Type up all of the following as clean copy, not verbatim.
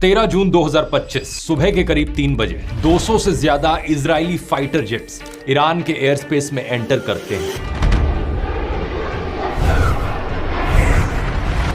13 जून 2025 सुबह के करीब 3 बजे 200 से ज्यादा इजरायली फाइटर जेट्स ईरान के एयर स्पेस में एंटर करते हैं।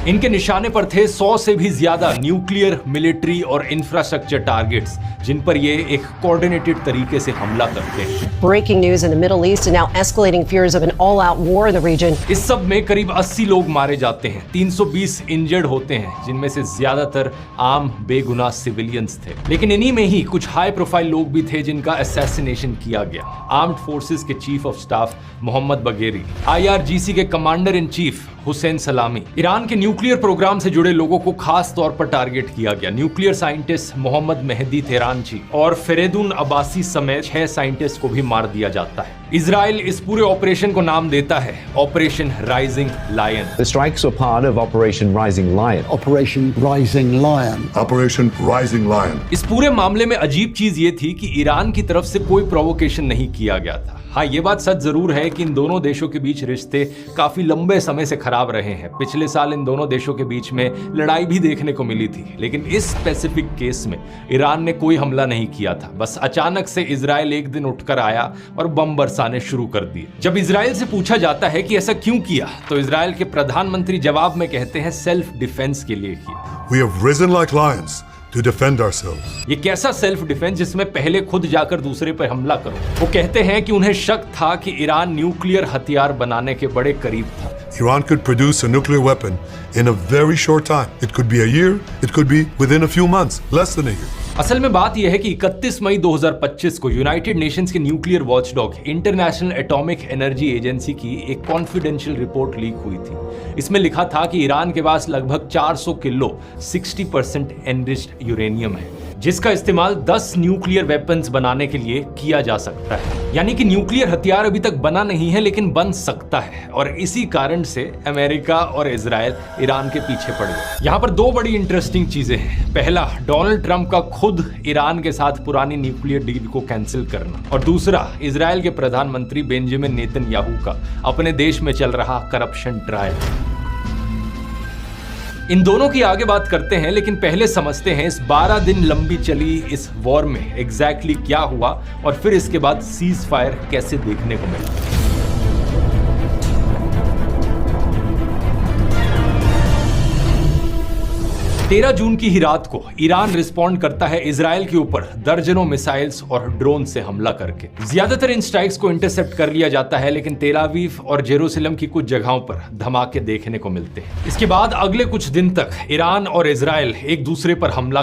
इनके निशाने पर थे 100 से भी ज्यादा न्यूक्लियर, मिलिट्री और इंफ्रास्ट्रक्चर टारगेट्स, जिन पर ये एक कोऑर्डिनेटेड तरीके से हमला करते हैं। Breaking news in the Middle East and now escalating fears of an all-out war in the region. इस सब में करीब 80 लोग मारे जाते हैं, 320 इंजर्ड होते हैं, जिनमें से ज्यादातर आम बेगुनाह सिविलियंस थे। लेकिन इन्हीं में ही कुछ हाई प्रोफाइल लोग भी थे जिनका असैसिनेशन किया गया। आर्म्ड फोर्सेस के chief of staff Mohammad Bagheri, IRGC के commander in chief Hossein Salami, Iran के न्यूक्लियर प्रोग्राम से जुड़े लोगों को खास तौर पर टारगेट किया गया। न्यूक्लियर साइंटिस्ट मोहम्मद मेहदी तेहरानची और फेरेदुन अब्बासी समेत 6 साइंटिस्ट को भी मार दिया जाता है। इजराइल इस पूरे ऑपरेशन को नाम देता है Operation Rising Lion. The strikes were part of Operation Rising Lion. Operation Rising Lion. Operation Rising Lion. इस पूरे मामले में अजीब चीज ये थी कि ईरान की तरफ से कोई प्रोवोकेशन नहीं किया गया था। हाँ, ये बात सच जरूर है कि इन दोनों देशों के बीच रिश्ते काफी लंबे समय से खराब रहे हैं। पिछले साल इन दोनों देशों के बीच में लड़ाई भी देखने को मिली थी, लेकिन इस स्पेसिफिक केस में ईरान ने कोई हमला नहीं किया था। बस अचानक से इजराइल एक दिन उठकर आया और बम बरसाने शुरू कर दिए। जब इजराइल से पूछा जाता है कि ऐसा क्यों किया, तो इजराइल के प्रधानमंत्री जवाब में कहते हैं सेल्फ डिफेंस के लिए किया। We have risen like lions to defend ourselves. ये कैसा सेल्फ डिफेंस जिसमें पहले खुद जाकर दूसरे पर हमला करो। वो कहते हैं कि उन्हें शक था कि ईरान न्यूक्लियर हथियार बनाने के बड़े करीब था। Iran could produce a nuclear weapon in a very short time. It could be a year, it could be within a few months, less than a year. असल में बात यह है कि 31 मई 2025 को यूनाइटेड नेशंस के nuclear watchdog international atomic energy agency की एक कॉन्फिडेंशियल रिपोर्ट लीक हुई थी। इसमें लिखा था कि ईरान के पास लगभग 400 किलो 60% एनरिच्ड यूरेनियम है, जिसका इस्तेमाल 10 न्यूक्लियर वेपन्स बनाने के लिए किया जा सकता है। यानी कि न्यूक्लियर हथियार अभी तक बना नहीं है, लेकिन बन सकता है। और इसी कारण से अमेरिका और इजराइल ईरान के पीछे पड़ गए। यहाँ पर 2 बड़ी इंटरेस्टिंग चीजें हैं। पहला, डोनाल्ड ट्रंप का खुद ईरान के साथ पुरानी न्यूक्लियर डील को कैंसिल करना, और दूसरा, इजराइल के प्रधानमंत्री बेंजामिन नेतन्याहू का अपने देश में चल रहा करप्शन ट्रायल। इन दोनों की आगे बात करते हैं, लेकिन पहले समझते हैं इस 12 दिन लंबी चली इस वॉर में एग्जैक्टली क्या हुआ और फिर इसके बाद सीज फायर कैसे देखने को मिला। 13 जून की ही रात को ईरान रिस्पॉन्ड करता है इजराइल के ऊपर दर्जनों मिसाइल्स और ड्रोन से हमला करके। ज्यादातर इन स्ट्राइक्स को इंटरसेप्ट कर लिया जाता है, लेकिन तेल अवीव और जेरूसलम की कुछ जगहों पर धमाके देखने को मिलते हैं। इसके बाद अगले कुछ दिन तक ईरान और इजराइल एक दूसरे पर हमला